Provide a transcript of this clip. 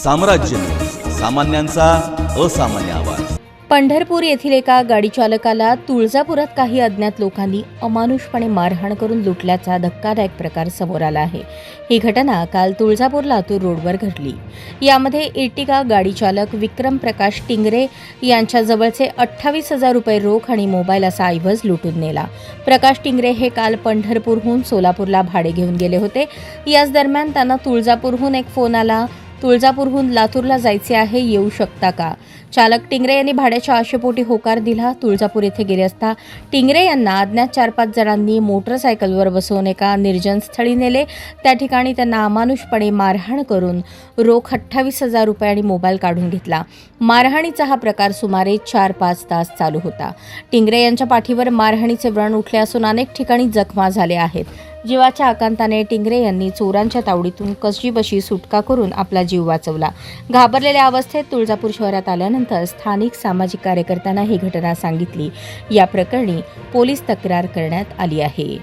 साम्राज्य, सामान्यांचा असामान्य आवाज। पंढरपूर येथील एका गाडी चालकाला तुळजापुरात काही अज्ञात लोकांनी अमानुषपणे मारहाण करून लुटल्याचा धक्कादायक प्रकार समोर आला आहे। ही घटना काल तुळजापूर लातूर रोडवर घडली। यामध्ये एर्टिगा गाडी चालक विक्रम प्रकाश टिंगरे यांच्या जवळचे 28,000 रुपये रोख आणि मोबाईल असा ऐवज लुटून नेला। प्रकाश टिंगरे हे काल पंढरपूरहून सोलापूरला भाडे घेऊन गेले होते। याच दरम्यान त्यांना तुळजापूरहून एक फोन आला। तुळजापूरहून लातूरला जायचे आहे, येऊ शकता का? चालक टिंगरे यांनी भाड्याच्या आशेपोटी होकार दिला। तुळजापूर येथे गेले असता टिंगरे यांना अज्ञात 4-5 जणांनी मोटरसायकलवर बसवून एका निर्जन स्थळी नेले। त्या ठिकाणी त्यांना अमानुषपणे मारहाण करून रोख 28,000 रुपये आणि मोबाईल काढून घेतला। मारहाणीचा हा प्रकार सुमारे 4-5 तास चालू होता। टिंगरे यांच्या पाठीवर मारहाणीचे व्रण उठले असून अनेक ठिकाणी जखमा झाल्या आहेत। जीवाच्या आकांताने टिंगरे यांनी चोरांच्या तावडीतून कशीबशी सुटका करून आपला जीव वाचवला। घाबरलेल्या अवस्थेत तुळजापूर शहरात आल्यानंतर स्थानिक सामाजिक कार्यकर्त्यांना ही घटना सांगितली। या प्रकरणी पोलीस तक्रार करण्यात आली आहे।